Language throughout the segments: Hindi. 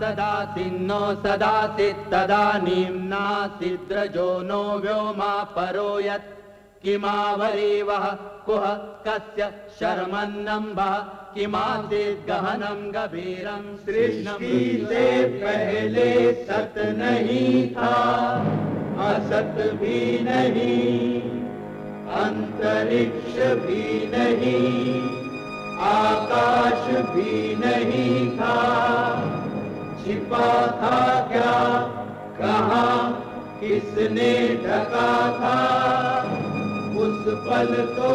सदासिन्नो सदासित् तदानीं नासिद्रजो नो व्योमा परो यत् किमावरीवः कुह कस्य शर्मन्नम्भः किमासीत् गहनं गभीरं सृष्टि से पहले सत नहीं था, असत भी नहीं, अंतरिक्ष भी नहीं, आकाश भी नहीं था, छिपा था क्या, कहाँ, किसने ढका था, उस पल तो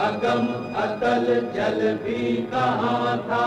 अगम अतल जल भी कहाँ था।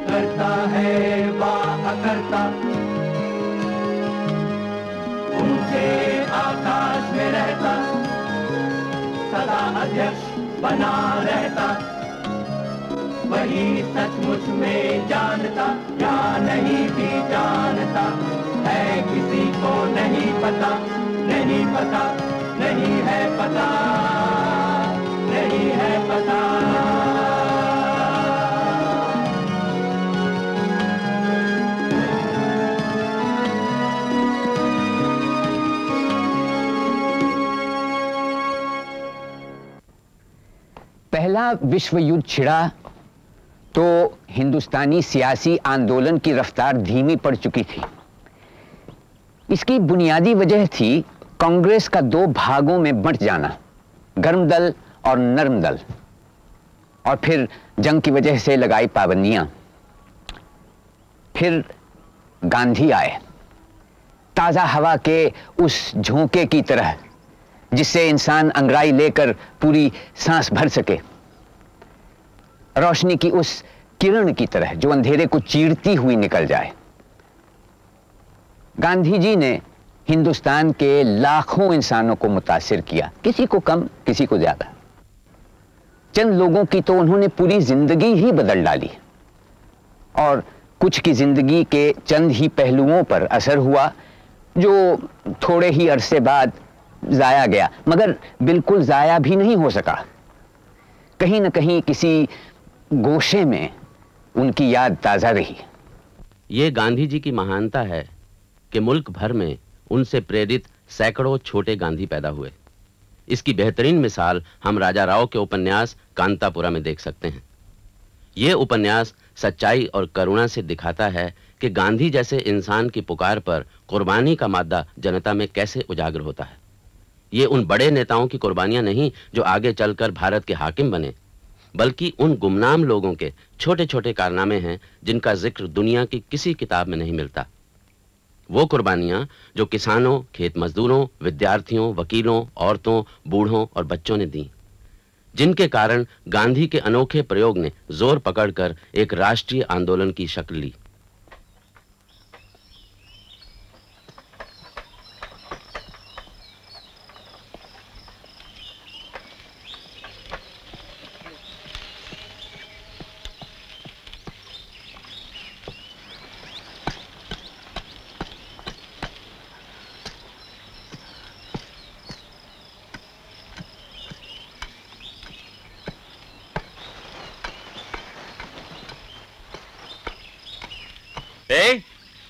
करता है वा अकर्ता, ऊंचे आकाश में रहता, सदा अध्यक्ष बना रहता, वही सचमुच में जानता या नहीं भी जानता है, किसी को नहीं पता, नहीं पता, नहीं है पता, नहीं है पता। पहला विश्व युद्ध छिड़ा तो हिंदुस्तानी सियासी आंदोलन की रफ्तार धीमी पड़ चुकी थी। इसकी बुनियादी वजह थी कांग्रेस का दो भागों में बंट जाना, गर्म दल और नरम दल, और फिर जंग की वजह से लगाई पाबंदियां। फिर गांधी आए, ताजा हवा के उस झोंके की तरह जिससे इंसान अंगड़ाई लेकर पूरी सांस भर सके, रोशनी की उस किरण की तरह जो अंधेरे को चीरती हुई निकल जाए। गांधी जी ने हिंदुस्तान के लाखों इंसानों को मुतासिर किया, किसी को कम, किसी को ज्यादा। चंद लोगों की तो उन्होंने पूरी जिंदगी ही बदल डाली, और कुछ की जिंदगी के चंद ही पहलुओं पर असर हुआ जो थोड़े ही अरसे बाद जाया गया, मगर बिल्कुल जाया भी नहीं हो सका। कहीं न कहीं किसी गोशे में उनकी याद ताजा रही। ये गांधी जी की महानता है कि मुल्क भर में उनसे प्रेरित सैकड़ों छोटे गांधी पैदा हुए। इसकी बेहतरीन मिसाल हम राजा राव के उपन्यास कांतापुरा में देख सकते हैं। यह उपन्यास सच्चाई और करुणा से दिखाता है कि गांधी जैसे इंसान की पुकार पर कुर्बानी का मादा जनता में कैसे उजागर होता है। ये उन बड़े नेताओं की कुर्बानियां नहीं जो आगे चलकर भारत के हाकिम बने, बल्कि उन गुमनाम लोगों के छोटे छोटे कारनामे हैं जिनका जिक्र दुनिया की किसी किताब में नहीं मिलता। वो कुर्बानियां जो किसानों, खेत मजदूरों, विद्यार्थियों, वकीलों, औरतों, बूढ़ों और बच्चों ने दी, जिनके कारण गांधी के अनोखे प्रयोग ने जोर पकड़कर एक राष्ट्रीय आंदोलन की शक्ल ली।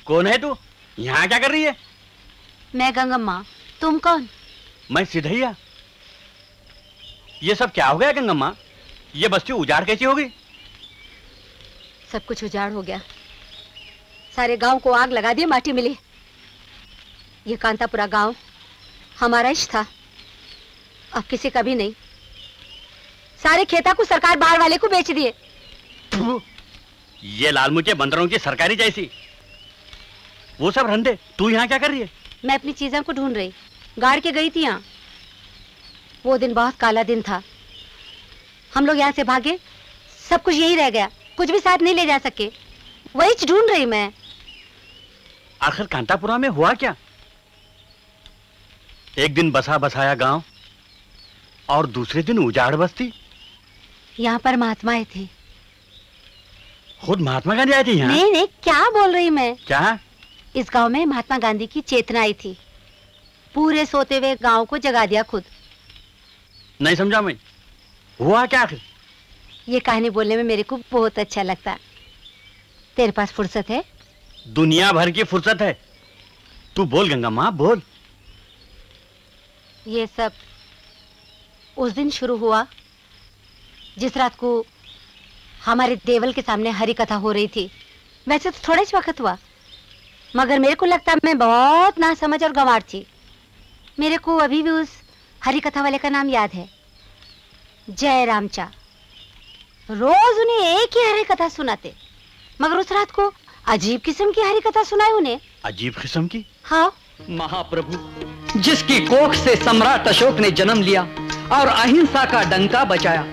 कौन है तू? यहाँ क्या कर रही है? मैं गंगम्मा। तुम कौन? मैं सिधैया। ये सब क्या हो गया गंगम्मा? ये बस्ती उजाड़ कैसी हो गई? सब कुछ उजाड़ हो गया, सारे गांव को आग लगा दी, माटी मिली। ये कांतापुरा गांव हमारा इष्ट था, अब किसी का भी नहीं। सारे खेता को सरकार बाहर वाले को बेच दिए। ये लालमुचे बंदरों की सरकारी जैसी। वो सब रहने दे, तू यहाँ क्या कर रही है? मैं अपनी चीजों को ढूंढ रही, गाड़ के गई थी यहाँ। वो दिन बहुत काला दिन था, हम लोग यहाँ से भागे, सब कुछ यही रह गया, कुछ भी साथ नहीं ले जा सके। वही ढूंढ रही मैं। आखिर कांतापुरा में हुआ क्या? एक दिन बसा बसाया गांव और दूसरे दिन उजाड़ बस्ती। यहाँ पर महात्माएं थे। खुद महात्मा गांधी आए थे यहाँ? नहीं नहीं, क्या बोल रही मैं? क्या? इस गांव में महात्मा गांधी की चेतना आई थी, पूरे सोते हुए गांव को जगा दिया खुद। नहीं समझा मैं, हुआ क्या आखिर? ये कहानी बोलने में मेरे को बहुत अच्छा लगता। तेरे पास फुर्सत है? दुनिया भर की फुर्सत है, तू बोल गंगा माँ बोल। ये सब उस दिन शुरू हुआ जिस रात को हमारे देवल के सामने हरी कथा हो रही थी। वैसे तो थोड़ा ही वक्त हुआ, मगर मेरे को लगता मैं बहुत नासमझ और गंवार थी। मेरे को अभी भी उस हरी कथा वाले का नाम याद है, जय रामचा। रोज उन्हें एक ही हरी कथा सुनाते, मगर उस रात को अजीब किस्म की हरी कथा सुनाई उन्हें। अजीब किस्म की? हाँ। महाप्रभु, जिसकी कोख से सम्राट अशोक ने जन्म लिया और अहिंसा का डंका बचाया,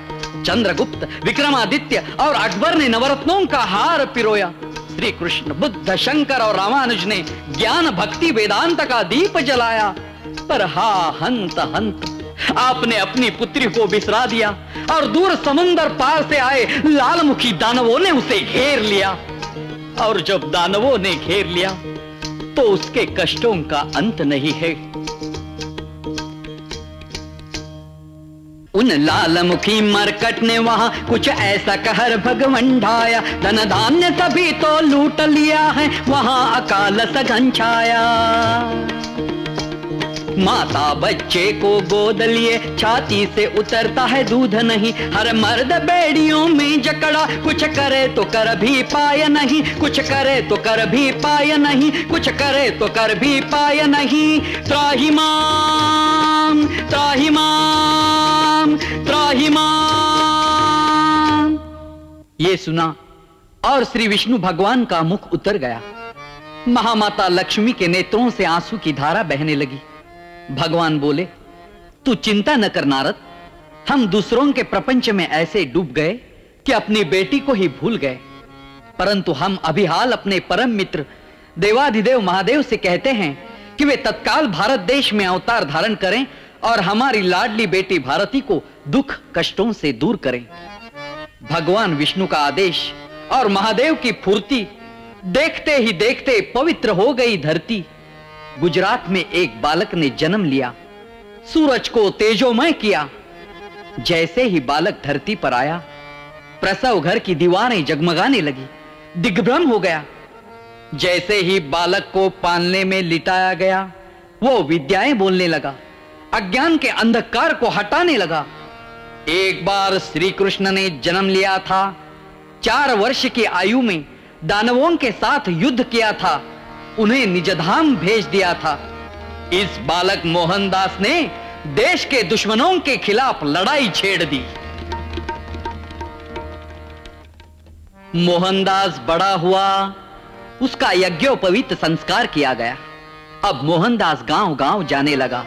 चंद्रगुप्त, विक्रमादित्य और अकबर ने नवरत्नों का हार पिरोया, श्री कृष्ण, बुद्ध, शंकर और रामानुज ने ज्ञान भक्ति वेदांत का दीप जलाया, पर हा हंत हंत, आपने अपनी पुत्री को बिसरा दिया और दूर समंदर पार से आए लालमुखी दानवों ने उसे घेर लिया। और जब दानवों ने घेर लिया तो उसके कष्टों का अंत नहीं है। उन लालमुखी मरकट ने वहां कुछ ऐसा कहर भगवन ढाया, धन धान्य सभी तो लूट लिया है, वहां अकाल सघन छाया। माता बच्चे को गोद लिए छाती से उतरता है दूध नहीं, हर मर्द बेड़ियों में जकड़ा, कुछ करे तो कर भी पाए नहीं, कुछ करे तो कर भी पाए नहीं, कुछ करे तो कर भी पाए नहीं। त्राहिमाम त्राहिमाम त्राहिमाम। ये सुना और श्री विष्णु भगवान का मुख उतर गया। महामाता लक्ष्मी के नेत्रों से आंसू की धारा बहने लगी। भगवान बोले, तू चिंता न कर नारद, हम दूसरों के प्रपंच में ऐसे डूब गए कि अपनी बेटी को ही भूल गए, परंतु हम अभी हाल अपने परम मित्र देवाधिदेव महादेव से कहते हैं कि वे तत्काल भारत देश में अवतार धारण करें और हमारी लाडली बेटी भारती को दुख कष्टों से दूर करें। भगवान विष्णु का आदेश और महादेव की फूर्ति, देखते ही देखते पवित्र हो गई धरती। गुजरात में एक बालक ने जन्म लिया, सूरज को तेजोमय किया। जैसे ही बालक धरती पर आया, प्रसव घर की दीवारें जगमगाने लगी, दिग्भ्रम हो गया। जैसे ही बालक को पालने में लिटाया गया, वो विद्याएं बोलने लगा, अज्ञान के अंधकार को हटाने लगा। एक बार श्री कृष्ण ने जन्म लिया था, 4 वर्ष की आयु में दानवों के साथ युद्ध किया था, उन्हें निजधाम भेज दिया था। इस बालक मोहनदास ने देश के दुश्मनों के खिलाफ लड़ाई छेड़ दी। मोहनदास बड़ा हुआ, उसका यज्ञोपवीत संस्कार किया गया। अब मोहनदास गांव गांव जाने लगा,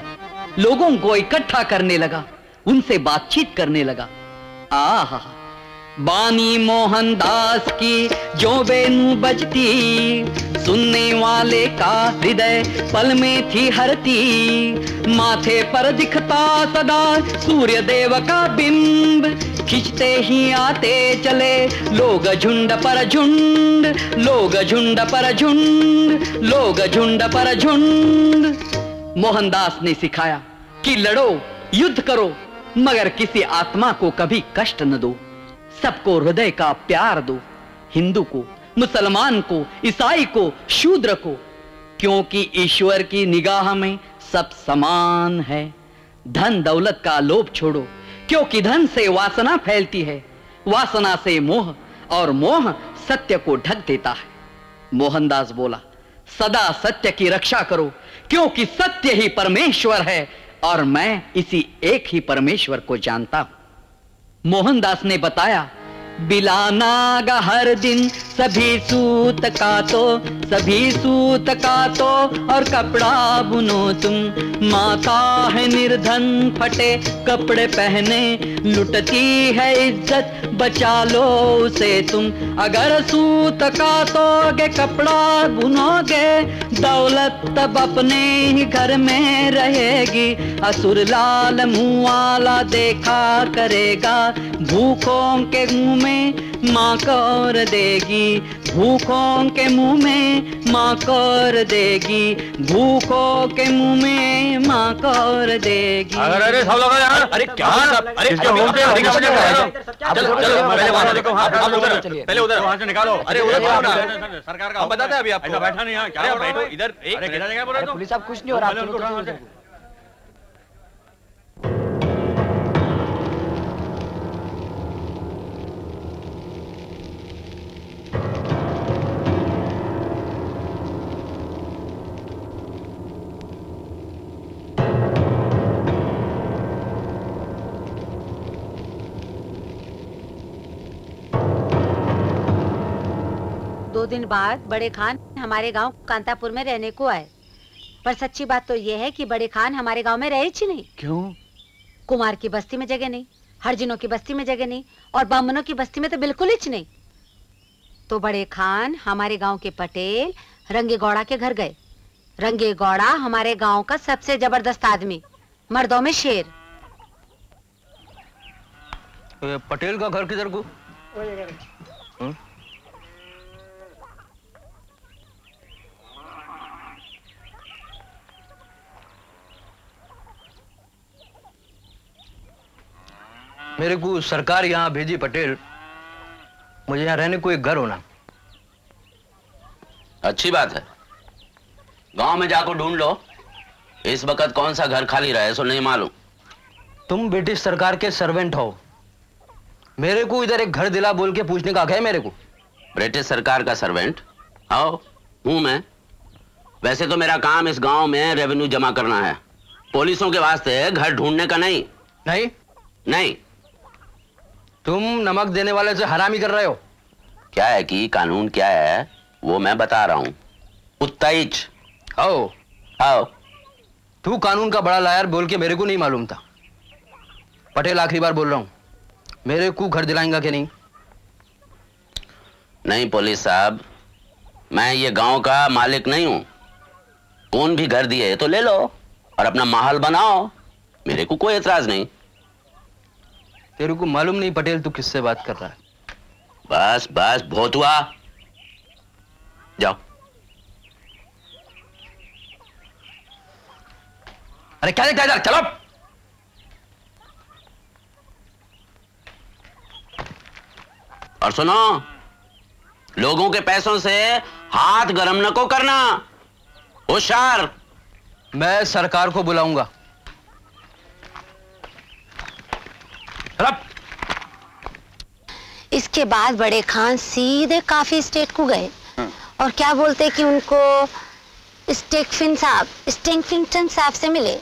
लोगों को इकट्ठा करने लगा, उनसे बातचीत करने लगा। आहा, बानी मोहनदास की जो बेनू बजती, सुनने वाले का हृदय पल में थी हरती। माथे पर दिखता सदा सूर्य देव का बिंब, खिंचते ही आते चले लोग झुंड पर झुंड, लोग झुंड पर झुंड, लोग झुंड पर झुंड। मोहनदास ने सिखाया कि लड़ो, युद्ध करो, मगर किसी आत्मा को कभी कष्ट न दो, सबको हृदय का प्यार दो, हिंदू को, मुसलमान को, ईसाई को, शूद्र को, क्योंकि ईश्वर की निगाह में सब समान है। धन दौलत का लोभ छोड़ो, क्योंकि धन से वासना फैलती है, वासना से मोह, और मोह सत्य को ढक देता है। मोहनदास बोला, सदा सत्य की रक्षा करो, क्योंकि सत्य ही परमेश्वर है और मैं इसी एक ही परमेश्वर को जानता हूं। मोहनदास ने बताया, बिलानागा हर दिन सभी सूत कातो और कपड़ा बुनो तुम। माता है निर्धन फटे कपड़े पहने, लुटती है इज्जत बचा लो उसे तुम। अगर सूत कातोगे कपड़ा बुनोगे, दौलत तब अपने ही घर में रहेगी। असुर लाल मुँह वाला देखा करेगा, भूखों के मुंह में माँ कर देगी। भूखों के मुंह में माँ कर देगी, भूखों के मुंह में माँ कर देगी। अरे सब लोग यहाँ, अरे क्या अरे पहले उधर वहाँ से निकालो। अरे उधर सरकार का बताते हैं अभी आपको। ऐसा बैठा नहीं यहाँ, क्या बैठो इधर। एक पुलिस साहब कुछ नहीं हो रहा। दो दिन बाद बड़े खान हमारे गांव कांतापुर में रहने को आए, पर सच्ची बात तो यह है कि बड़े खान हमारे गांव में रहे ही नहीं। क्यों? कुमार की बस्ती में जगह नहीं, हरजिनों की बस्ती में जगह नहीं, और बामनों की बस्ती में तो बिल्कुल ही नहीं। तो बड़े खान हमारे गांव के पटेल रंगे गौड़ा के घर गए। रंगे गौड़ा हमारे गांव का सबसे जबरदस्त आदमी, मर्दों में शेर। पटेल का घर किधर को? मेरे को सरकार यहाँ भेजी पटेल, मुझे यहाँ रहने को एक घर होना। अच्छी बात है, गांव में जाकर ढूंढ लो। इस वक्त कौन सा घर खाली रहे सो नहीं मालूम। तुम ब्रिटिश सरकार के सर्वेंट हो, मेरे को इधर एक घर दिला बोल के पूछने का हक है मेरे को? ब्रिटिश सरकार का सर्वेंट? आओ, हूं मैं। वैसे तो मेरा काम इस गांव में रेवेन्यू जमा करना है, पुलिसों के वास्ते घर ढूंढने का नहीं। नहीं नहीं। तुम नमक देने वाले से हरामी कर रहे हो। क्या है कि कानून क्या है वो मैं बता रहा हूं। उत्तेज आओ आओ। तू कानून का बड़ा लायर बोल के मेरे को नहीं मालूम था। पटेल आखिरी बार बोल रहा हूं, मेरे को घर दिलाएंगा कि नहीं? नहीं पुलिस साहब, मैं ये गांव का मालिक नहीं हूं। कौन भी घर दिए तो ले लो और अपना महल बनाओ, मेरे को कोई एतराज नहीं। तेरे को मालूम नहीं पटेल तू किससे बात कर रहा है? बस बस बहुत हुआ, जाओ। अरे क्या देखता है इधर, चलो। और सुनो, लोगों के पैसों से हाथ गरम न को करना, होशियार। मैं सरकार को बुलाऊंगा। इसके बाद बड़े खान सीधे काफी स्टेट को गए और क्या बोलते कि उनको स्टेंगफिंगटन साहब से मिले।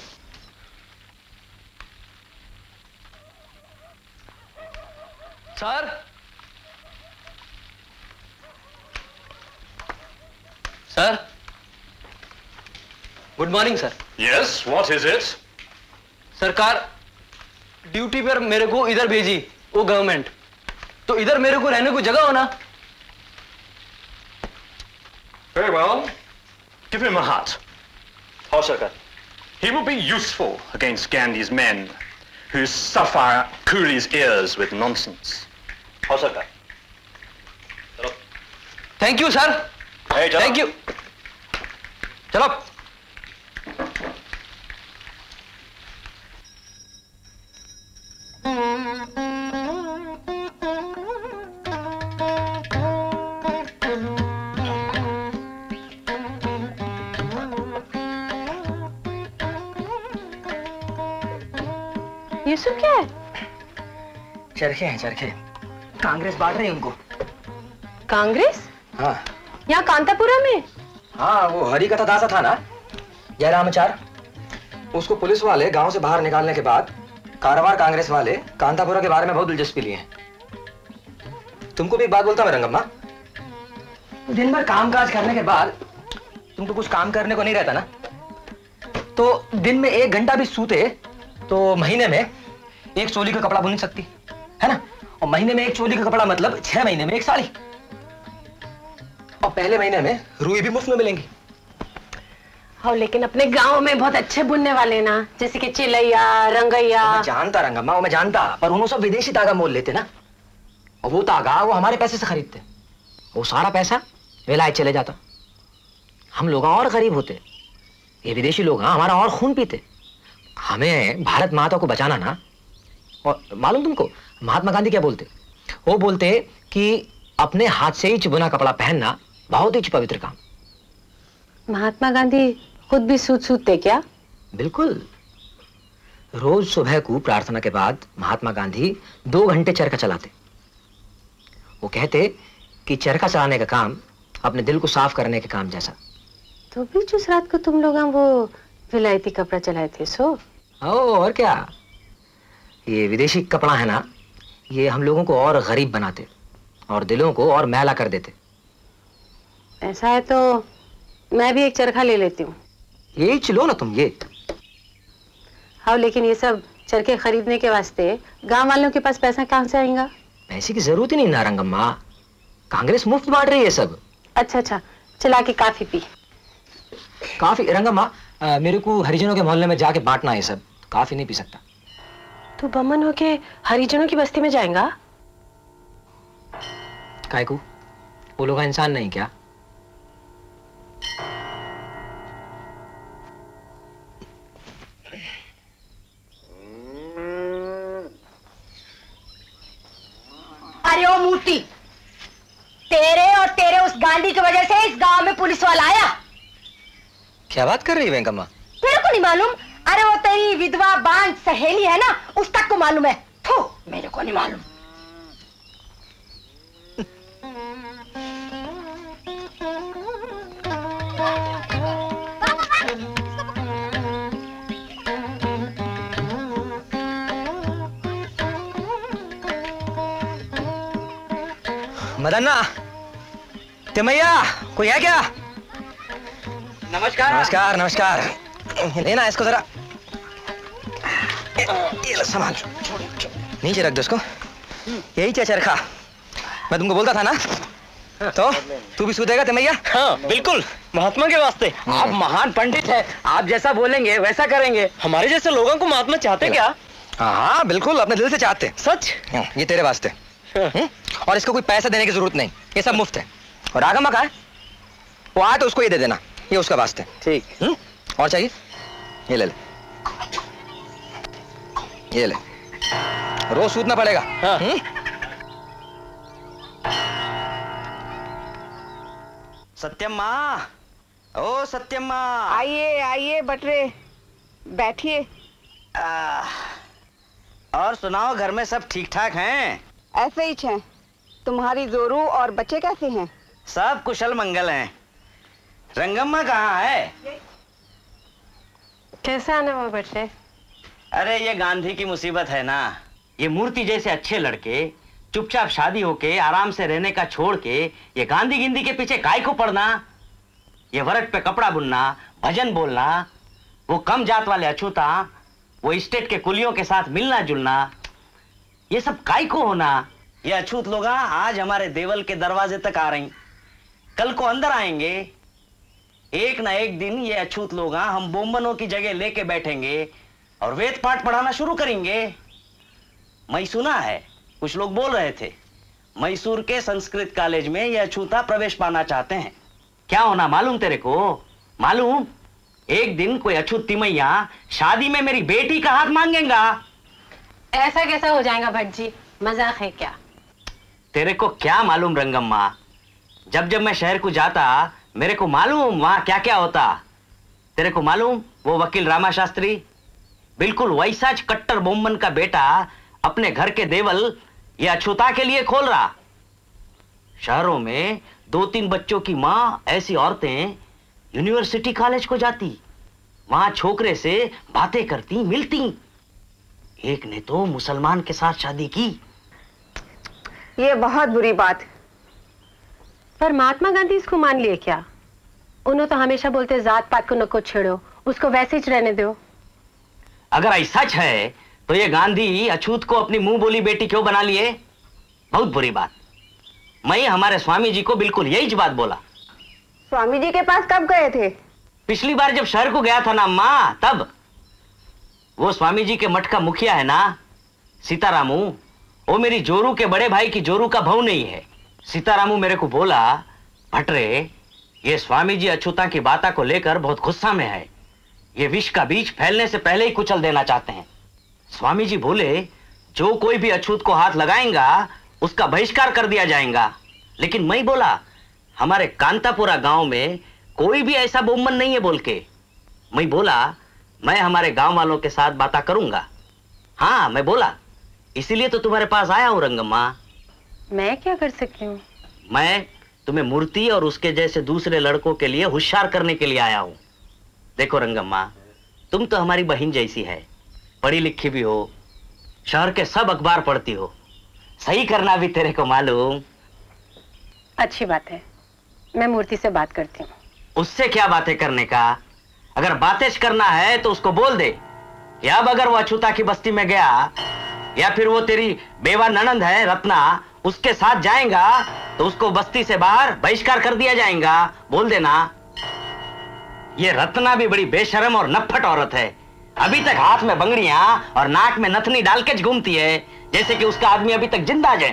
Sir, sir, good morning sir. Yes, what is it? सरकार ड्यूटी पर मेरे को इधर भेजी, वो गवर्नमेंट, तो इधर मेरे को रहने को जगह होना। Very well. Give him a hut. हाँ सरकार। He will be useful against Gandhi's men who stuff our coolies' ears with nonsense. हाँ सरकार। Thank you sir. Thank you. चलो। ये सब क्या है? चरखे हैं चरखे, कांग्रेस बांट रही उनको। कांग्रेस? हाँ। यहाँ कांतापुरा में? हाँ, वो हरी कथा दासा था ना, जयरामाचार, उसको पुलिस वाले गांव से बाहर निकालने के बाद कारवार कांग्रेस वाले कांतापुरा के बारे में बहुत दिलचस्पी लिए हैं। तुमको भी एक बात बोलता मैं रंगम्मा, दिन भर काम काज करने के बाद तुमको कुछ काम करने को नहीं रहता ना, तो दिन में 1 घंटा भी सूते तो महीने में 1 चोली का कपड़ा बुन सकती है ना। और महीने में 1 चोली का कपड़ा मतलब 6 महीने में 1 साड़ी। और पहले महीने में रुई भी मुफ्त में मिलेंगी। हाँ, लेकिन अपने गांव में बहुत अच्छे बुनने वाले ना, जैसे कि चिलैया, रंगैया। मैं जानता रंगम्मा, मैं जानता, पर उन्होंने सब विदेशी धागा मोल लेते ना, और वो धागा वो हमारे पैसे से खरीदते, वो सारा पैसा विलायत चले जाता। हम लोग और गरीब होते, ये विदेशी लोग हमारा और खून पीते। हमें भारत माता को बचाना ना। और मालूम तुमको महात्मा गांधी क्या बोलते? वो बोलते कि अपने हाथ से ही बुना कपड़ा पहनना बहुत ही पवित्र काम। महात्मा गांधी खुद भी सूत सूतते क्या? बिल्कुल। रोज सुबह को प्रार्थना के बाद महात्मा गांधी 2 घंटे चरखा चलाते। वो कहते कि चरखा चलाने का काम अपने दिल को साफ करने के काम जैसा। तो भी जिस रात को तुम लोग वो विलायती कपड़ा चलाए थे सो? और क्या, ये विदेशी कपड़ा है ना, ये हम लोगों को और गरीब बनाते और दिलों को और मैला कर देते। ऐसा है तो मैं भी एक चरखा ले लेती हूँ। यही चलो ना तुम ये। हाँ, लेकिन ये सब चरखे खरीदने के वास्ते गांव वालों के पास पैसा कहाँ से आएगा? पैसे की जरूरत ही नहीं ना रंगम्मा, कांग्रेस मुफ्त बांट रही है सब। अच्छा अच्छा, चला के काफी पी। काफी रंगम्मा, मेरे को हरिजनों के मोहल्ले में जाके बांटना है सब, काफी नहीं पी सकता। तू बमन होके हरिजनों की बस्ती में जाएगा? काय को? वो लोग इंसान नहीं क्या? अरे ओ मूर्ति, तेरे और तेरे उस गांडी की वजह से इस गांव में पुलिस वाला आया। क्या बात कर रही है वेंकम्मा? तेरे को नहीं मालूम? अरे वो तेरी विधवा बांझ सहेली है ना, उस तक को मालूम है। थू, मेरे को नहीं मालूम। मदन्ना, तिमैया, कोई है क्या? नमस्कार। नमस्कार नमस्कार। लेना इसको जरा, ये लो सामान, नीचे रख दो इसको। यही क्या चरखा मैं तुमको बोलता था ना, तो तू भी सूदेगा तिमैया? हाँ बिल्कुल, महात्मा के वास्ते। आप महान पंडित हैं, आप जैसा बोलेंगे वैसा करेंगे। हमारे जैसे लोगों को महात्मा चाहते क्या? हाँ बिल्कुल, अपने दिल से चाहते। सच? ये तेरे वास्ते। और इसको कोई पैसा देने की जरूरत नहीं, ये सब मुफ्त है। और आगमा का है, वो आए तो उसको ये दे देना, ये उसका वास्ते। ठीक। और चाहिए? ये ले ले, ये ले, रोज सूतना पड़ेगा। हाँ। सत्यम्मा, ओ सत्यम्मा। आइए आइए बटरे, बैठिए। और सुनाओ, घर में सब ठीक ठाक हैं? ऐसे ही हैं। तुम्हारी जोरू और बच्चे कैसे हैं? सब कुशल मंगल हैं। रंगम्मा कहाँ है? कैसा आना हुआ बटरे? अरे ये गांधी की मुसीबत है ना। ये मूर्ति जैसे अच्छे लड़के चुपचाप शादी होके आराम से रहने का छोड़ के ये गांधी गिंदी के पीछे काय को पड़ना, ये वरट पे कपड़ा बुनना, भजन बोलना, वो कम जात वाले अछूता, वो स्टेट के कुलियों के साथ मिलना जुलना, ये सब काय को होना। ये अछूत लोग आज हमारे देवल के दरवाजे तक आ रही, कल को अंदर आएंगे। एक ना एक दिन ये अछूत लोग हम बोम्बनों की जगह लेके बैठेंगे और वेद पाठ पढ़ाना शुरू करेंगे। मैं सुना है, कुछ लोग बोल रहे थे मैसूर के संस्कृत कॉलेज में ये अछूता प्रवेश पाना चाहते हैं। क्या होना मालूम तेरे को? मालूम, एक दिन कोई अछूत तिमैया शादी में मेरी बेटी का हाथ मांगेगा। ऐसा कैसा हो जाएगा भट्ट जी, मजाक है क्या? तेरे को क्या मालूम रंगम्मा, जब जब मैं शहर को जाता मेरे को मालूम वहां क्या क्या होता। तेरे को मालूम वो वकील रामा शास्त्री बिल्कुल वैसा कट्टर बोम्बन का बेटा अपने घर के देवल ये अछूता के लिए खोल रहा। शहरों में 2-3 बच्चों की माँ ऐसी औरतें यूनिवर्सिटी कॉलेज को जाती, वहां छोकरे से बातें करती मिलती। एक ने तो मुसलमान के साथ शादी की। ये बहुत बुरी बात। पर महात्मा गांधी इसको मान लिए क्या? उन्होंने तो हमेशा बोलते जात पात को नको छेड़ो, उसको वैसे ही रहने दो। अगर ऐसा है तो ये गांधी अछूत को अपनी मुंह बोली बेटी क्यों बना लिए? बहुत बुरी बात। मैं हमारे स्वामी जी को बिल्कुल यही बात बोला। स्वामी जी के पास कब गए थे? पिछली बार जब शहर को गया था ना माँ, तब। वो स्वामी जी के मठ का मुखिया है ना, सीतारामू, वो मेरी जोरू के बड़े भाई की जोरू का भाऊ नहीं है। सीतारामू मेरे को बोला, भटरे, ये स्वामी जी अछूता की बाता को लेकर बहुत गुस्सा में है। ये विष का बीज फैलने से पहले ही कुचल देना चाहते हैं। स्वामी जी बोले, जो कोई भी अछूत को हाथ लगाएगा उसका बहिष्कार कर दिया जाएगा। लेकिन मैं बोला, हमारे कांतापुरा गांव में कोई भी ऐसा बोमन नहीं है बोल के। मैं बोला, मैं हमारे गांव वालों के साथ बात करूंगा। हाँ, मैं बोला, इसीलिए तो तुम्हारे पास आया हूं रंगम्मा। मैं क्या कर सकती हूँ? मैं तुम्हें मूर्ति और उसके जैसे दूसरे लड़कों के लिए होशियार करने के लिए आया हूं। देखो रंगम्मा, तुम तो हमारी बहन जैसी है, पढ़ी लिखी भी हो, शहर के सब अखबार पढ़ती हो, सही करना भी तेरे को मालूम। अच्छी बात है, मैं मूर्ति से बात करती हूँ। उससे क्या बातें करने का? अगर बातें करना है तो उसको बोल दे कि अब अगर वो अछूता की बस्ती में गया या फिर वो तेरी बेवा ननंद है रत्ना, उसके साथ जाएगा तो उसको बस्ती से बाहर बहिष्कार कर दिया जाएगा। बोल देना। ये रत्ना भी बड़ी बेशर्म और नफट औरत है। अभी तक हाथ में बंगड़ियां और नाक में नथनी डाल के घूमती है जैसे कि उसका आदमी अभी तक जिंदा है।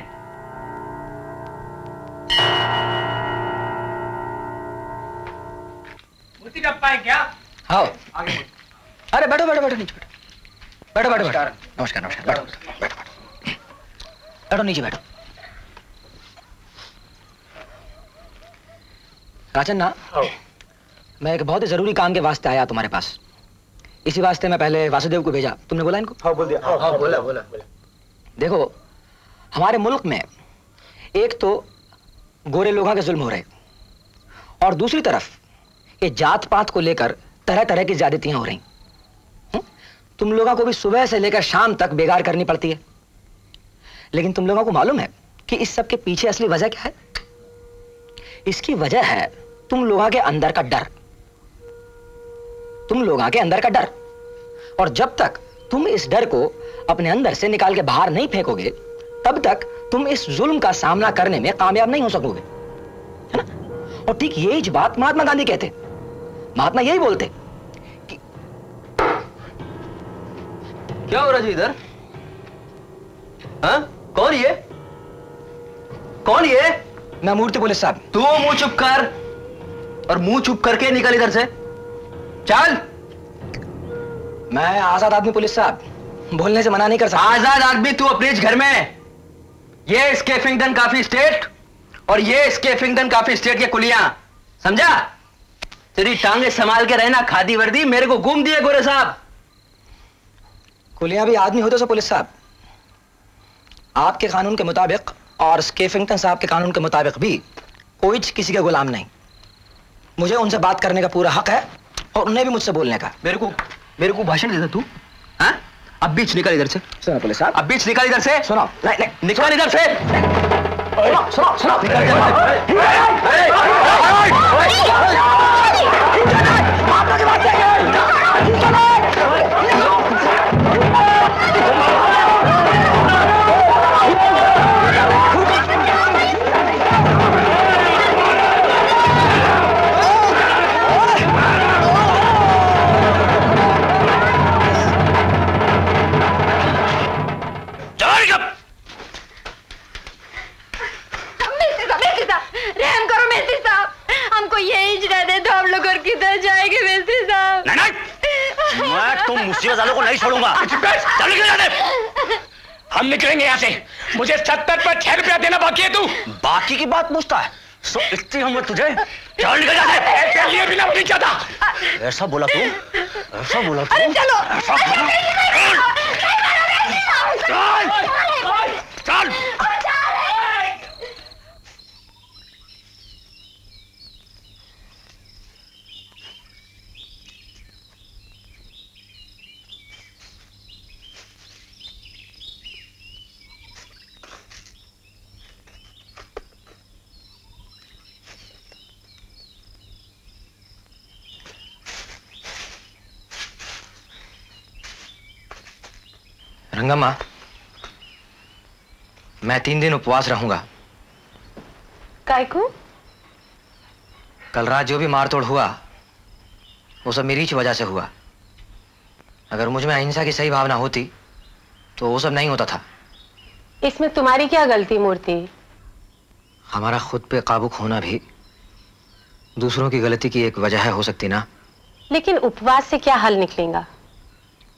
मूर्ति डप्पा है क्या? हाँ। आगे अरे बैठो बैठो बैठो नीचे बैठो बैठो बैठो नमस्कार नमस्कार बैठो बैठो बैठो नीचे बैठो। राजन ना, मैं एक बहुत ही जरूरी काम के वास्ते आया तुम्हारे पास। इसी वास्ते मैं पहले वासुदेव को भेजा। तुमने बोला इनको? हाँ बोल दिया। हाँ बोला बोला। देखो, हमारे मुल्क में एक तो गोरे लोगों के जुल्म हो रहे और दूसरी तरफ ये जात पात को लेकर तरह तरह की ज्यादतियां हो रही। तुम लोगों को भी सुबह से लेकर शाम तक बेगार करनी पड़ती है। लेकिन तुम लोगों को मालूम है कि इस सब के पीछे असली वजह क्या है? इसकी वजह है तुम लोगों के अंदर का डर। तुम लोगों के अंदर का डर। और जब तक तुम इस डर को अपने अंदर से निकाल के बाहर नहीं फेंकोगे, तब तक तुम इस जुल्म का सामना करने में कामयाब नहीं हो सकोगे, है ना? और ठीक यही बात महात्मा गांधी कहते। महात्मा यही बोलते कि क्या हो रहा जी इधर? हाँ? कौन ये? कौन ये? मैं मूर्ति पुलिस साहब। तू मुंह चुप कर और मुंह चुप करके निकल इधर से। चल। मैं आजाद आदमी पुलिस साहब, बोलने से मना नहीं कर सकता। आजाद आदमी तू अपने घर में। ये स्केफिंगटन काफी स्टेट और ये स्केफिंगटन काफी स्टेट के कुलियां, समझा? तेरी टांगे संभाल के रहना। खादी वर्दी मेरे को घूम दिए गोरे साहब। कुलियां भी आदमी होते सो पुलिस साहब। आपके कानून के मुताबिक और स्केफिंगटन साहब के कानून के मुताबिक भी कोई किसी के गुलाम नहीं। मुझे उनसे बात करने का पूरा हक है और उन्हें भी मुझसे बोलने का। मेरे को भाषण देता तू? हाँ? अब बीच निकल इधर से। सुनो पुलिस साहब, अब बीच निकल इधर से। सुनो, नहीं, निकल इधर से। सुनो, सुनो। रहम करो मेस्त्री साहब, हमको यही इजरा दे दो, हम लोग और किधर जाएंगे मेस्त्री साहब? नहीं, मैं तुम मुसीबत वालों को नहीं छोड़ूंगा। चल निकल जाने। हम निकलेंगे यहाँ से। मुझे 70 पर 6 रुपया देना बाकी है। तू बाकी की बात पूछता है? सो इतनी हम तुझे। चल निकल जाने। लिए बिना नहीं चाहता। ऐसा बोला तू? ऐसा बोला तू? चलो चल। रंगम्मा, मैं 3 दिन उपवास रहूंगा। काय को? कल रात जो भी मारतोड़ हुआ वो सब मेरी ही वजह से हुआ। अगर मुझ में अहिंसा की सही भावना होती तो वो सब नहीं होता था। इसमें तुम्हारी क्या गलती मूर्ति? हमारा खुद पे काबू खोना भी दूसरों की गलती की एक वजह हो सकती ना। लेकिन उपवास से क्या हल निकलेगा?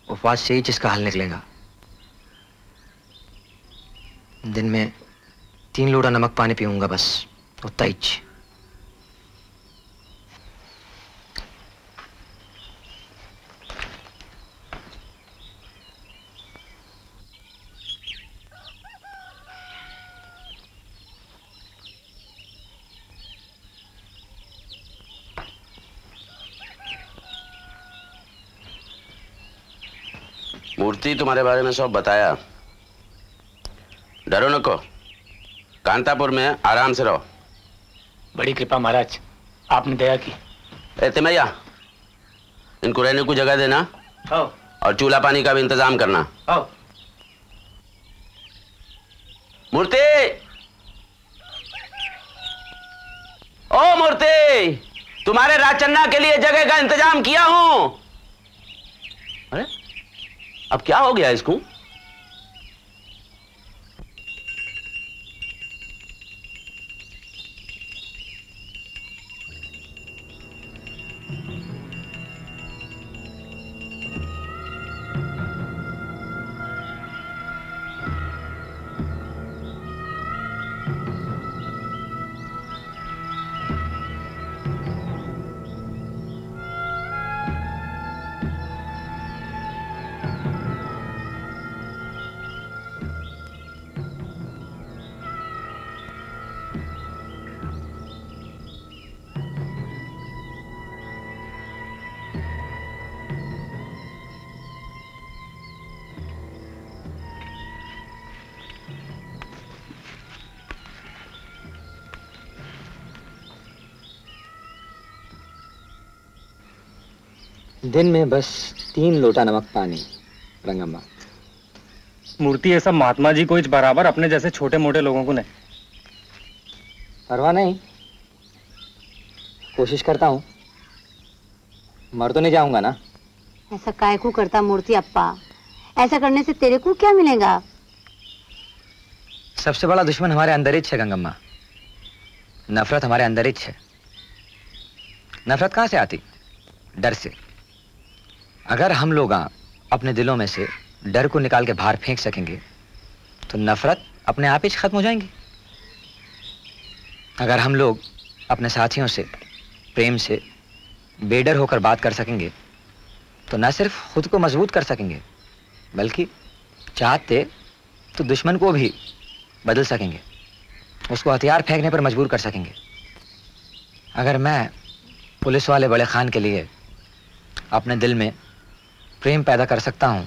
उपवास से ही जिसका हल निकलेगा। दिन में 3 लोटा नमक पानी पीऊंगा, बस उतना ही। मूर्ति तुम्हारे बारे में सब बताया। डरो नको, कांतापुर में आराम से रहो। बड़ी कृपा महाराज, आपने दया की। तिमैया, इनको रहने को जगह देना और चूल्हा पानी का भी इंतजाम करना। मूर्ति, ओ मूर्ति, तुम्हारे राजचन्ना के लिए जगह का इंतजाम किया हूं। अरे अब क्या हो गया इसको? दिन में बस 3 लोटा नमक पानी। रंगम्मा, मूर्ति ये सब महात्मा जी को इस बराबर अपने जैसे छोटे मोटे लोगों को नहीं। परवाह नहीं, कोशिश करता हूँ। मर तो नहीं जाऊंगा ना। ऐसा काय को करता मूर्ति अप्पा? ऐसा करने से तेरे को क्या मिलेगा? सबसे बड़ा दुश्मन हमारे अंदर ही है गंगम्मा। नफरत हमारे अंदर ही है। नफरत कहाँ से आती? डर से। अगर हम लोग अपने दिलों में से डर को निकाल के बाहर फेंक सकेंगे तो नफरत अपने आप ही खत्म हो जाएंगी। अगर हम लोग अपने साथियों से प्रेम से बेडर होकर बात कर सकेंगे तो न सिर्फ खुद को मजबूत कर सकेंगे बल्कि चाहते तो दुश्मन को भी बदल सकेंगे, उसको हथियार फेंकने पर मजबूर कर सकेंगे। अगर मैं पुलिस वाले बड़े खान के लिए अपने दिल में प्रेम पैदा कर सकता हूं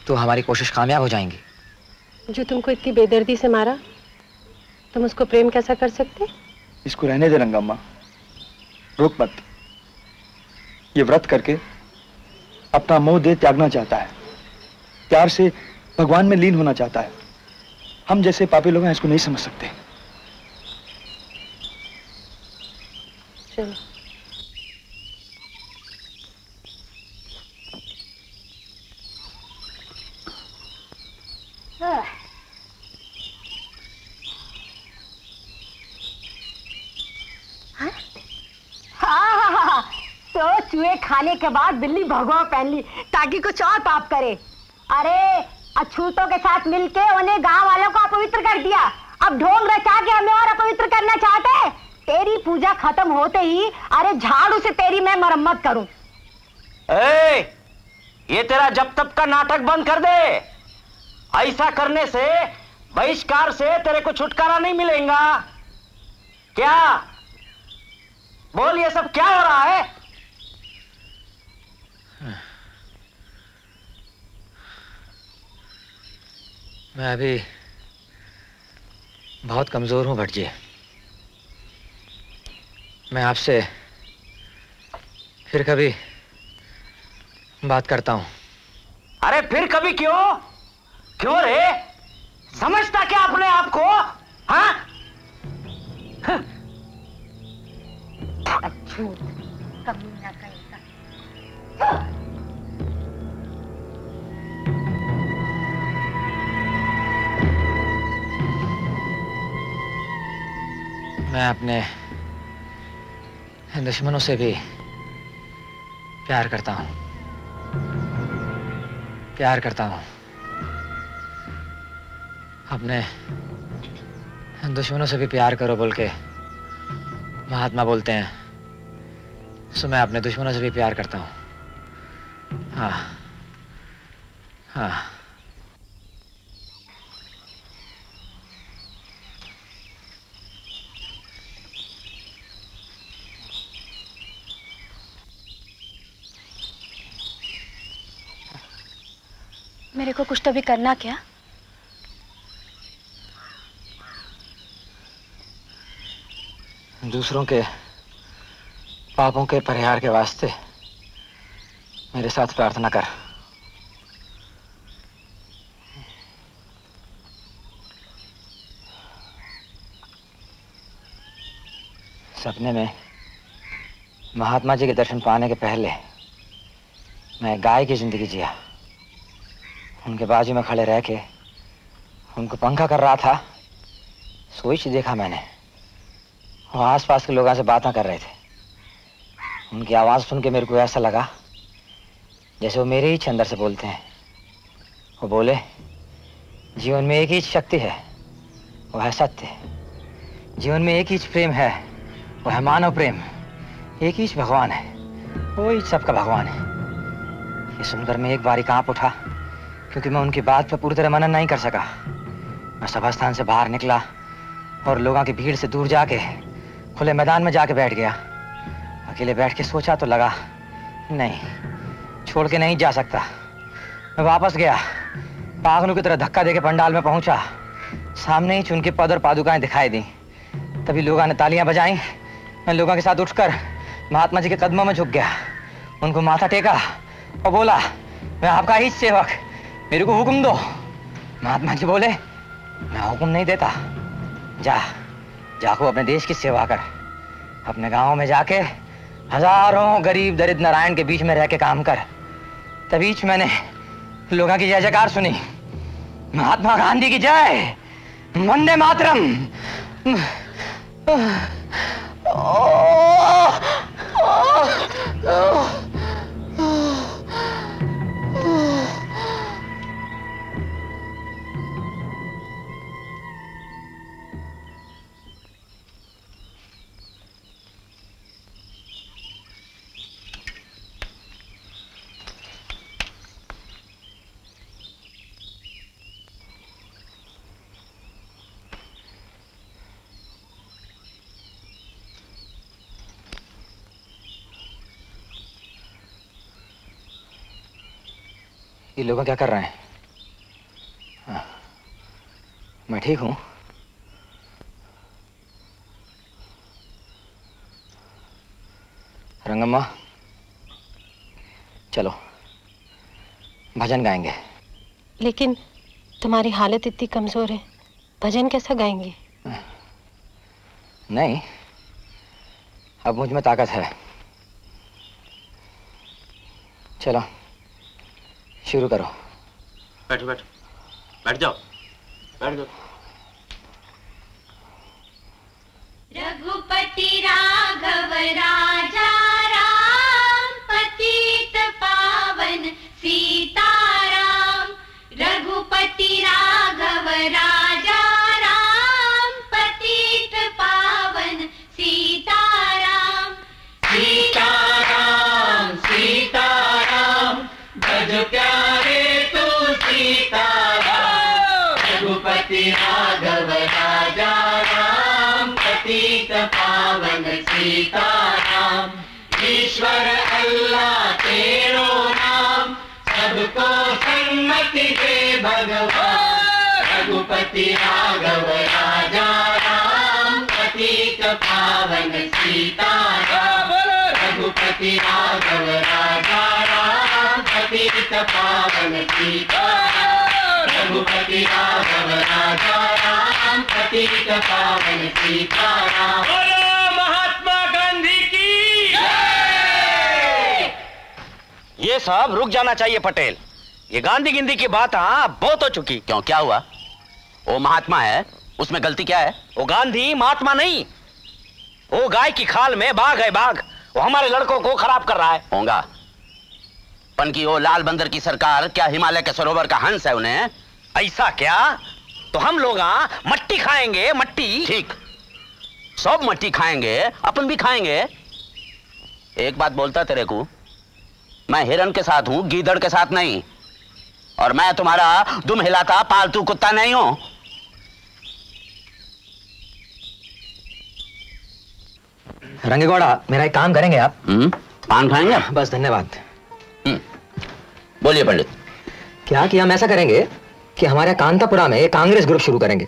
तो हमारी कोशिश कामयाब हो जाएंगी। जो तुमको इतनी बेदर्दी से मारा, तुम उसको प्रेम कैसा कर सकते? इसको रहने दे रंगम्मा, रोक मत। ये व्रत करके अपना मोह दे त्यागना चाहता है, प्यार से भगवान में लीन होना चाहता है। हम जैसे पापी लोग हैं इसको नहीं समझ सकते। चलो। तो चूहे खाने के बाद बिल्ली भगवा पहन ली ताकि कुछ और पाप करे। अरे अछूतों के साथ मिलके उन्हें गांव वालों को अपवित्र कर दिया। अब ढोंग रचा के हमें और अपवित्र करना चाहते। तेरी पूजा खत्म होते ही अरे झाड़ू से तेरी मैं मरम्मत करूं। ये तेरा जब तब का नाटक बंद कर दे। ऐसा करने से बहिष्कार से तेरे को छुटकारा नहीं मिलेगा। क्या बोल, ये सब क्या हो रहा है? मैं अभी बहुत कमजोर हूं भटजी। मैं आपसे फिर कभी बात करता हूं। अरे फिर कभी क्यों? क्यों रे? समझता क्या अपने आप को? हाँ? अछूत कमीना कहेगा। मैं अपने दुश्मनों से भी प्यार करता हूं, प्यार करता हूं। अपने दुश्मनों से भी प्यार करो बोल के महात्मा बोलते हैं, सो मैं अपने दुश्मनों से भी प्यार करता हूं। हाँ हाँ। मेरे को कुछ तो भी करना क्या? दूसरों के पापों के परिहार के वास्ते मेरे साथ प्रार्थना कर। सपने में महात्मा जी के दर्शन पाने के पहले मैं गाय की जिंदगी जिया। उनके बाजू में खड़े रह के उनको पंखा कर रहा था। सोच देखा मैंने, वो आसपास के लोगों से बातें कर रहे थे। उनकी आवाज़ सुन के मेरे को ऐसा लगा जैसे वो मेरे ही अंदर से बोलते हैं। वो बोले, जीवन में एक ही शक्ति है, वो है सत्य। जीवन में एक ही प्रेम है, वो है मानव प्रेम। एक ही भगवान है, वो ही सबका भगवान है। ये सुनकर मैं एक बारी कांप उठा, क्योंकि मैं उनकी बात पर पूरी तरह मनन नहीं कर सका। मैं सभा स्थान से बाहर निकला और लोगों की भीड़ से दूर जाके खुले मैदान में जाके बैठ गया। अकेले बैठ के सोचा तो लगा, नहीं, छोड़ के नहीं जा सकता। मैं वापस गया, पागलों की तरह धक्का देके पंडाल में पहुंचा। सामने ही उनके पद और पादुकाएं दिखाई दी। तभी लोगों ने तालियां बजाई। मैं लोगों के साथ उठकर महात्मा जी के कदमों में झुक गया, उनको माथा टेका और बोला, मैं आपका ही सेवक, मेरे को हुक्म दो। महात्मा जी बोले, मैं हुक्म नहीं देता, जाको अपने देश की सेवा कर। अपने गांव में जाके हजारों गरीब दरिद्र नारायण के बीच में रह के काम कर। तभी मैंने लोगों की जय जयकार सुनी, महात्मा गांधी की जय, वंदे मातरम। ये लोग क्या कर रहे हैं? हाँ, मैं ठीक हूं। रंगम्मा, चलो भजन गाएंगे। लेकिन तुम्हारी हालत इतनी कमजोर है, भजन कैसा गाएंगे? नहीं, अब मुझ में ताकत है। चलो शुरू करो। बैठो बैठो, बैठ जाओ, बैठ जाओ। रघुपति राघव राजा राम, पतित पावन सीताराम। रघुपति राघव राजा राम, पतित पावन सीताराम। सीताराम सीताराम, भज प्यारे तू सीताराम। रघुपति राघव राजा राम, पतित पावन सीताराम। ईश्वर अल्लाह तेरो नाम, सबको सन्मति दे भगवान। रघुपति राघव राजा राम, पतित पावन सीताराम। रघुपति राघव राजा राम, पतित पावन सीताराम, रघुपति राघव राजा राम, पतित पावन सीताराम। बोलो महात्मा गांधी की जय। ये सब रुक जाना चाहिए पटेल, ये गांधी गिंदी की बात बहुत हो चुकी। क्यों, क्या हुआ? वो महात्मा है, उसमें गलती क्या है? वो गांधी महात्मा नहीं, वो गाय की खाल में बाघ है बाघ, वो हमारे लड़कों को खराब कर रहा है। होगा पन की वो लाल बंदर की सरकार क्या हिमालय के सरोवर का हंस है उन्हें? ऐसा क्या? तो हम लोग मट्टी खाएंगे, मट्टी। ठीक, सब मट्टी खाएंगे, अपन भी खाएंगे। एक बात बोलता तेरे को, मैं हिरन के साथ हूं, गीदड़ के साथ नहीं, और मैं तुम्हारा दुम हिलाता पालतू कुत्ता नहीं हूं। रंगेगौड़ा, मेरा एक काम करेंगे आप? पान खाएंगे? बस, धन्यवाद। बोलिए पंडित। क्या कि हम ऐसा करेंगे कि हमारे कांतापुरा में एक कांग्रेस ग्रुप शुरू करेंगे,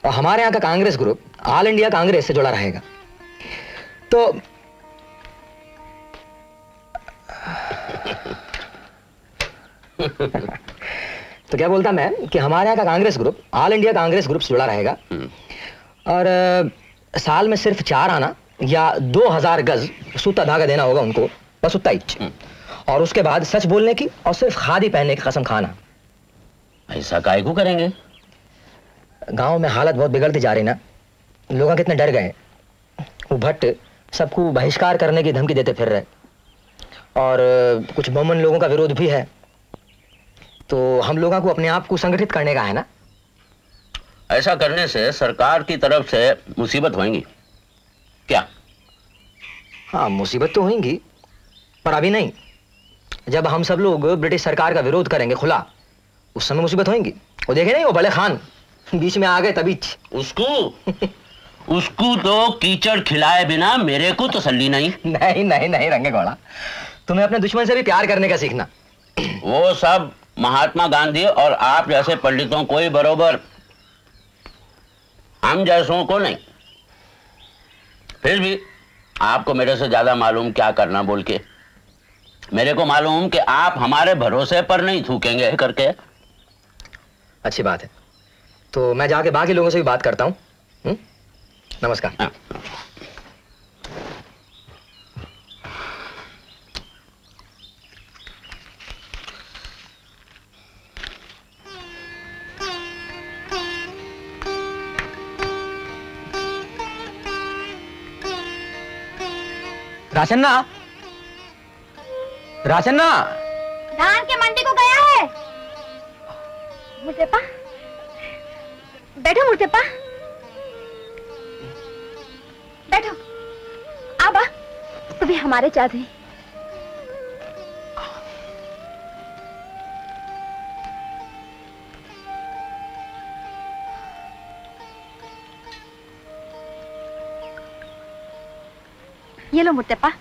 और हमारे यहाँ का Congress group all India Congress से जुड़ा रहेगा। तो तो क्या बोलता मैं कि हमारे यहाँ का Congress group all India Congress group से जुड़ा रहेगा, और साल में सिर्फ 4 आना या 2000 गज सूता धागा देना होगा उनको, बस उतना ही। और उसके बाद सच बोलने की और सिर्फ खादी पहनने की कसम खाना। ऐसा काहे को करेंगे? गांव में हालत बहुत बिगड़ती जा रही ना, लोग कितने डर गए। वो भट्ट सबको बहिष्कार करने की धमकी देते फिर रहे, और कुछ बमन लोगों का विरोध भी है। तो हम लोगों को अपने आप को संगठित करने का है ना। ऐसा करने से सरकार की तरफ से मुसीबत होंगी क्या? हाँ, मुसीबत तो होंगी, पर अभी नहीं। जब हम सब लोग ब्रिटिश सरकार का विरोध करेंगे खुला, उस समय मुसीबत होंगी। वो देखे नहीं, वो बड़े खान बीच में आ गए तभी। उसको तो कीचड़ खिलाए बिना मेरे को तसल्ली नहीं। नहीं नहीं नहीं रंगेगौड़ा, तुम्हें अपने दुश्मन से भी प्यार करने का सीखना। वो सब महात्मा गांधी और आप जैसे पंडितों को ही बरोबर, हम जैसों को नहीं। फिर भी आपको मेरे से ज्यादा मालूम क्या करना बोल के। मेरे को मालूम कि आप हमारे भरोसे पर नहीं थूकेंगे करके। अच्छी बात है, तो मैं जाके बाकी लोगों से भी बात करता हूं। नमस्कार। हाँ। राचन्ना, राचन्ना, धान के मंडी को गया है। मुर्तेपा, बैठो मुर्तेपा, बैठो। आबा, तू भी हमारे साथ है। ये लो मुर्तेपा।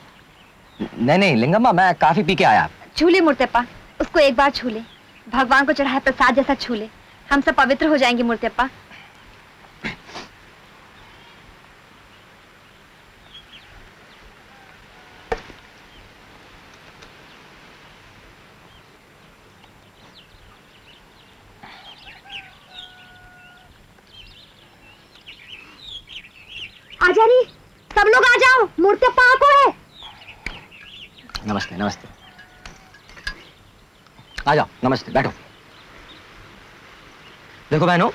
नहीं नहीं लिंगम्मा, मैं काफी पी के आया। छू ले मुर्तेपा, उसको एक बार छू ले, भगवान को चढ़ाए प्रसाद जैसा छू ले, हम सब पवित्र हो जाएंगे मुर्तेपा। आजा री, सब लोग आ जाओ, मुर्तेपा को है। नमस्ते नमस्ते, आ जाओ, नमस्ते, बैठो। देखो बहनों,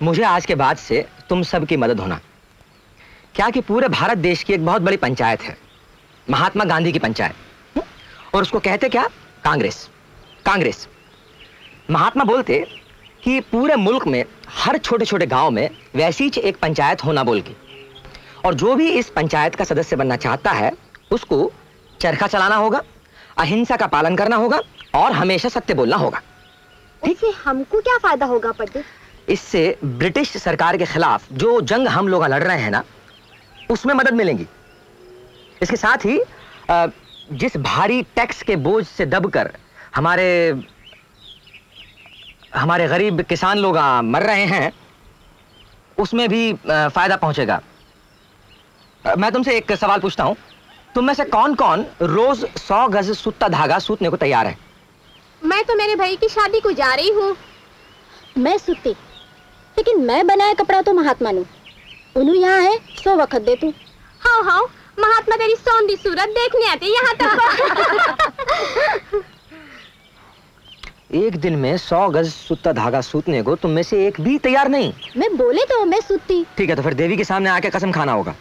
मुझे आज के बाद से तुम सबकी मदद होना। क्या कि पूरे भारत देश की एक बहुत बड़ी पंचायत है, महात्मा गांधी की पंचायत, और उसको कहते क्या? कांग्रेस। कांग्रेस। महात्मा बोलते कि पूरे मुल्क में हर छोटे छोटे गांव में वैसी एक पंचायत होना बोल के, और जो भी इस पंचायत का सदस्य बनना चाहता है उसको चरखा चलाना होगा, अहिंसा का पालन करना होगा और हमेशा सत्य बोलना होगा। इससे हमको क्या फायदा होगा पंडित? इससे ब्रिटिश सरकार के खिलाफ जो जंग हम लोग लड़ रहे हैं ना, उसमें मदद मिलेगी। इसके साथ ही जिस भारी टैक्स के बोझ से दबकर हमारे गरीब किसान लोग मर रहे हैं, उसमें भी फायदा पहुंचेगा। मैं तुमसे एक सवाल पूछता हूं, तुम में से कौन कौन रोज 100 गज सूता धागा सूतने को तैयार है? मैं तो मेरे भाई की शादी को जा रही हूँ। मैं सुती, लेकिन मैं बनाया कपड़ा तो महात्मा ने उन्हें यहाँ है 100 वक्त दे तू। हाँ हाँ, महात्मा तेरी सौंधी सूरत देखने आते यहाँ तक। एक दिन में 100 गज सूता धागा सूतने को तुम में से एक भी तैयार नहीं। मैं बोले तो मैं सूती। ठीक है, तो फिर देवी के सामने आके कसम खाना होगा।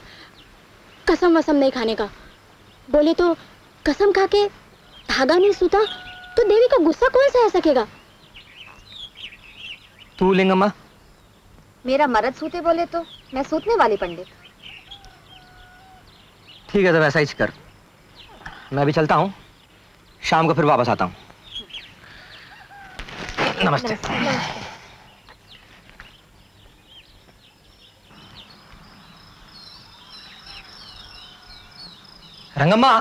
कसम वसम नहीं खाने का, बोले तो कसम खा के धागा नहीं सूता तो देवी का गुस्सा कौन सह सकेगा। तू लिंगम्मा? मेरा मर्द सूते बोले तो मैं सूतने वाली पंडित। ठीक है, तो वैसा ही कर। मैं भी चलता हूँ, शाम को फिर वापस आता हूँ। नमस्ते। रंगम्मा,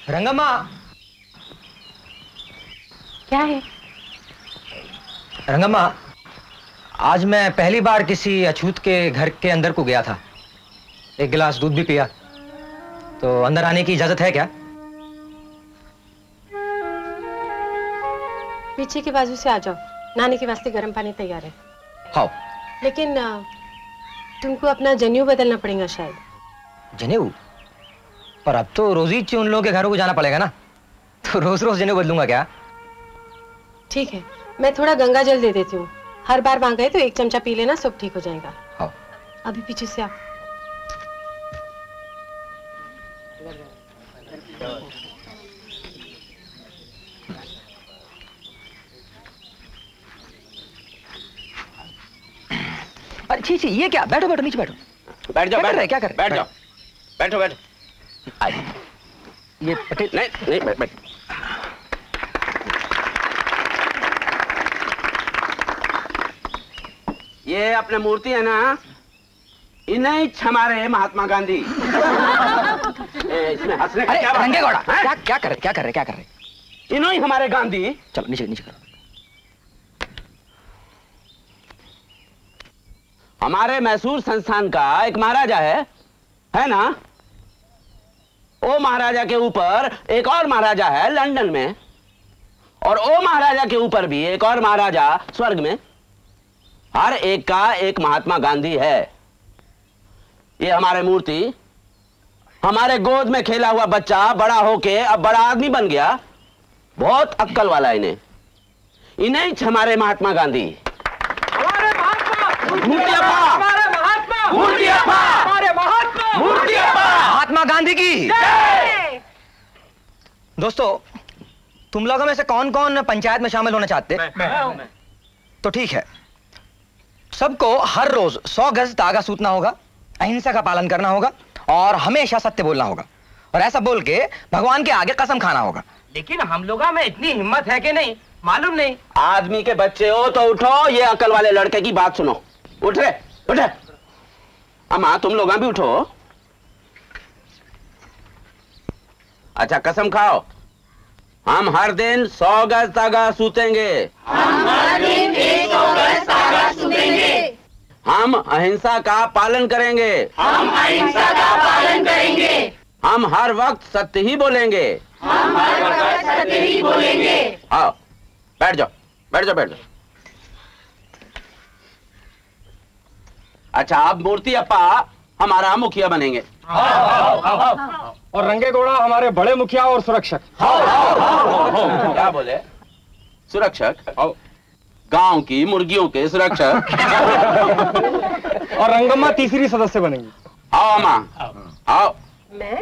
रंगम्मा। क्या है? रंगम्मा, आज मैं पहली बार किसी अछूत के घर के अंदर को गया था। एक गिलास दूध भी पिया, तो अंदर आने की इजाजत है क्या? पीछे के बाजू से आ जाओ, नहाने के वास्ते गर्म पानी तैयार है। हाँ। लेकिन तुमको अपना जनेऊ बदलना पड़ेगा शायद। जनेऊ? पर अब तो रोज ही उन लोगों के घरों को जाना पड़ेगा ना, तो रोज रोज जनेऊ बदलूंगा क्या? ठीक है, मैं थोड़ा गंगा जल दे देती हूँ। हर बार वहां गए तो 1 चमचा पी लेना, सब ठीक हो जाएगा। हाँ। अभी पीछे से आ। अरे छी, ये क्या? बैठो बैठो, नीचे बैठो। बैठ जाओ, बैठ। क्या कर रहे? बैठ जाओ, बैठो बैठो। ये पटेल? नहीं, बैठ। ये अपने मूर्ति है ना, इन्हें हमारे महात्मा गांधी। इसमें हंसने का क्या बात है? क्या कर रहे? इन्हों हमारे गांधी। चलो नीचे करो। हमारे मैसूर संस्थान का एक महाराजा है ना? ओ महाराजा के ऊपर एक और महाराजा है लंदन में, और ओ महाराजा के ऊपर भी एक और महाराजा स्वर्ग में। हर एक का एक महात्मा गांधी है। ये हमारे मूर्ति, हमारे गोद में खेला हुआ बच्चा बड़ा होके अब बड़ा आदमी बन गया। बहुत अक्ल वाला इन्हें हमारे महात्मा गांधी। महात्मा गांधी की। दोस्तों, तुम लोगों में से कौन कौन पंचायत में शामिल होना चाहते? मैं। तो ठीक है, सबको हर रोज 100 गज धागा सूतना होगा, अहिंसा का पालन करना होगा और हमेशा सत्य बोलना होगा, और ऐसा बोल के भगवान के आगे कसम खाना होगा। लेकिन हम लोगों में इतनी हिम्मत है कि नहीं, मालूम नहीं। आदमी के बच्चे हो तो उठो, ये अकल वाले लड़के की बात सुनो। उठ रे, उठ। अम्मा, तुम लोग भी उठो। अच्छा, कसम खाओ। हम हर दिन 100 गज धागा सूतेंगे। हम हर दिन 100 गज धागा सूतेंगे। हम अहिंसा का पालन करेंगे। हम अहिंसा का पालन करेंगे। हम हर वक्त सत्य ही बोलेंगे। हम हर वक्त सत्य ही बोलेंगे। आओ, बैठ जाओ, बैठ जाओ, बैठ जाओ। अच्छा, आप मूर्ति अप्पा हमारा मुखिया बनेंगे। और रंगे गौड़ा हमारे बड़े मुखिया और सुरक्षक। क्या बोले? सुरक्षक? गांव की मुर्गियों के सुरक्षक। और रंगम्मा तीसरी सदस्य बनेंगी। आओ अम्मा, आओ। मैं?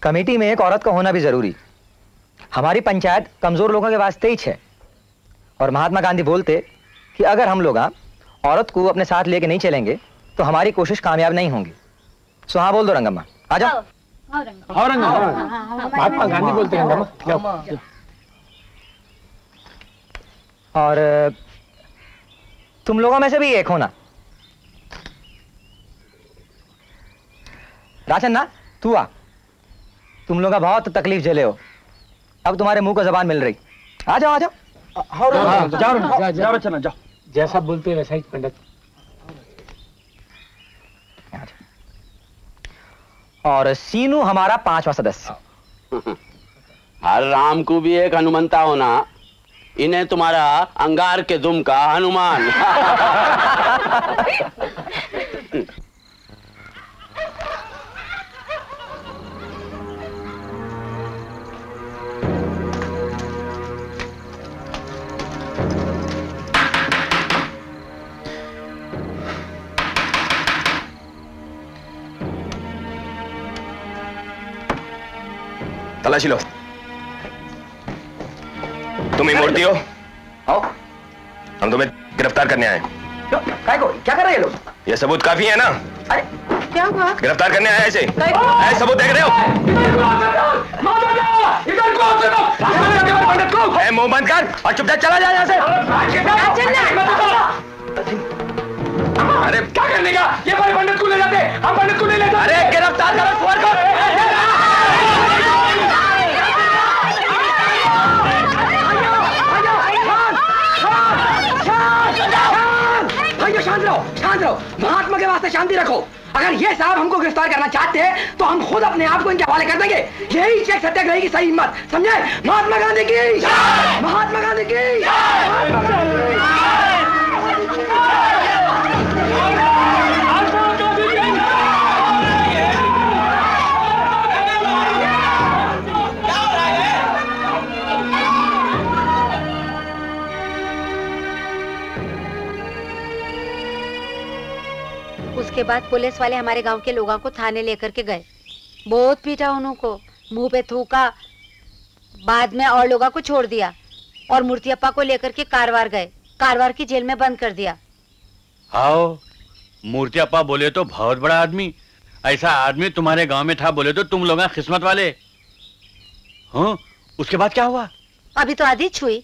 कमेटी में एक औरत का होना भी जरूरी। हमारी पंचायत कमजोर लोगों के वास्ते ही है, और महात्मा गांधी बोलते कि अगर हम लोग औरत को अपने साथ लेके नहीं चलेंगे तो हमारी कोशिश कामयाब नहीं होंगी। सो हाँ बोल दो रंगम्मा, आ जाओ। महात्मा गांधी बोलते हैं रंगम्मा। और तुम लोगों में से भी एक होना। राशन ना, तू आ। तुम लोग बहुत तकलीफ झेले हो, अब तुम्हारे मुंह को जबान मिल रही। आ जाओ, आ जाओ। जाओ रचना, जाओ। जैसा बोलते हैं वैसा ही पंडित। और सीनू हमारा 5वां सदस्य। हर राम को भी एक हनुमंता होना, इन्हें तुम्हारा अंगार के दुम का हनुमान। तलाशी लो। तुम ही मूर्ति हो? आओ। हम तुम्हें गिरफ्तार करने आए। क्या कर रहे हैं लोग? ये सबूत काफी है ना? अरे क्या हुआ? गिरफ्तार करने आए ऐसे? ऐसे सबूत देख रहे हो? मुंह बंद कर और चुपचाप चला जा यहाँ से। अरे क्या करने का? ये भाई पंडित को ले जाते, हम पंडित को नहीं ले जाते। अरे गिरफ्तार करो सुअर को। शांत रहो, महात्मा के वास्ते शांति रखो। अगर ये साहब हमको गिरफ्तार करना चाहते हैं तो हम खुद अपने आप को इनके हवाले कर देंगे। यही चेक सत्याग्रह की सही हिम्मत, समझे? महात्मा गांधी की, महात्मा गांधी की। उसके बाद पुलिस वाले हमारे गांव के लोगों को थाने लेकर के गए। बहुत पीटा उनको, मुंह पे थूका। बाद में और लोगों को छोड़ दिया और मूर्तियप्पा को लेकर के कारवार गए। कारवार की जेल में बंद कर दिया। आओ, मूर्तियप्पा बोले तो बहुत बड़ा आदमी, ऐसा आदमी तुम्हारे गांव में था बोले तो तुम लोग किस्मत वाले। हाँ, उसके बाद क्या हुआ? अभी तो आधी छुई,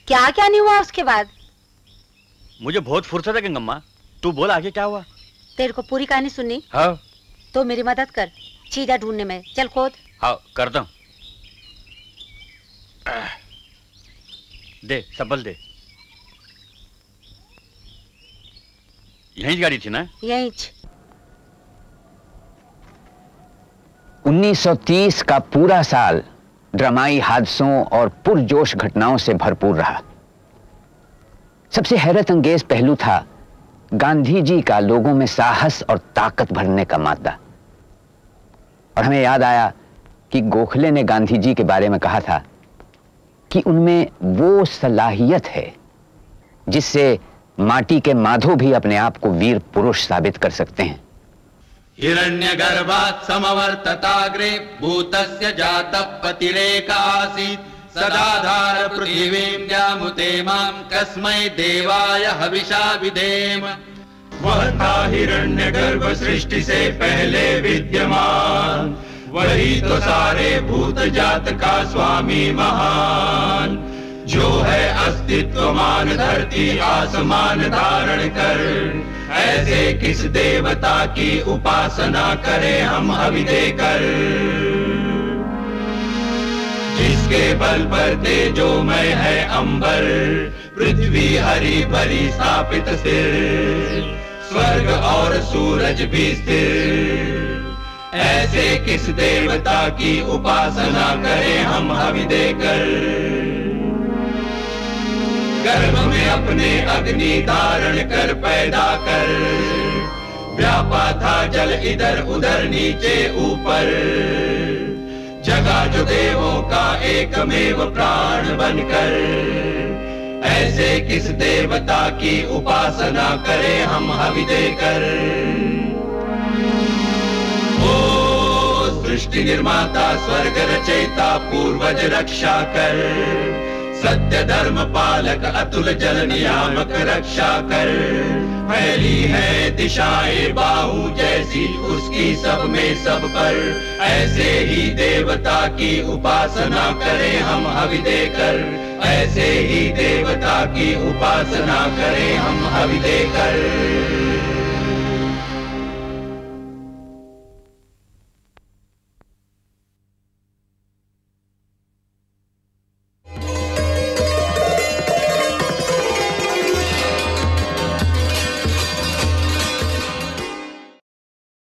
क्या क्या नहीं हुआ उसके बाद। मुझे बहुत फुर्सत है गंगम्मा, तू बोल आगे क्या हुआ। तेरे को पूरी कहानी सुननी? हाँ। तो मेरी मदद कर चीजा ढूंढने में। चल खोद। हाँ करता हूँ। दे सब्बल दे। यहीं गाड़ी थी ना? यहीं। 1930 का पूरा साल ड्रामाई हादसों और पुरजोश घटनाओं से भरपूर रहा। सबसे हैरत अंगेज पहलू था गांधी जी का लोगों में साहस और ताकत भरने का मादा। और हमें याद आया कि गोखले ने गांधी जी के बारे में कहा था कि उनमें वो सलाहियत है जिससे माटी के माधो भी अपने आप को वीर पुरुष साबित कर सकते हैं। हिरण्यगर्भात् समवर्तताग्रे भूतस्य जातः पतिरेका आसीत् सदाधार पृथिवीं जामुते मां कस्मै देवाय हविषा विधेम। वह था हिरण्यगर्भ सृष्टि से पहले विद्यमान, वही तो सारे भूत जात का स्वामी महान, जो है अस्तित्वमान धरती आसमान धारण कर। ऐसे किस देवता की उपासना करें हम हवि देकर, जिसके बल पर तेजोमय है अंबर, पृथ्वी हरी भरी स्थापित स्थिर, स्वर्ग और सूरज भी स्थिर। ऐसे किस देवता की उपासना करें हम हवि देकर। गर्भ में अपने अग्नि धारण कर पैदा कर, व्यापा था जल इधर उधर नीचे ऊपर, जगा जो देवों का एकमेव प्राण बनकर। ऐसे किस देवता की उपासना करें हम हवि देकर। ओ सृष्टि निर्माता स्वर्ग रचयिता पूर्वज रक्षा कर, सत्य धर्म पालक अतुल जल नियामक रक्षा कर। फैली है दिशाएं बाहु जैसी उसकी सब में सब पर, ऐसे ही देवता की उपासना करें हम हवि देकर। ऐसे ही देवता की उपासना करें हम हवि देकर।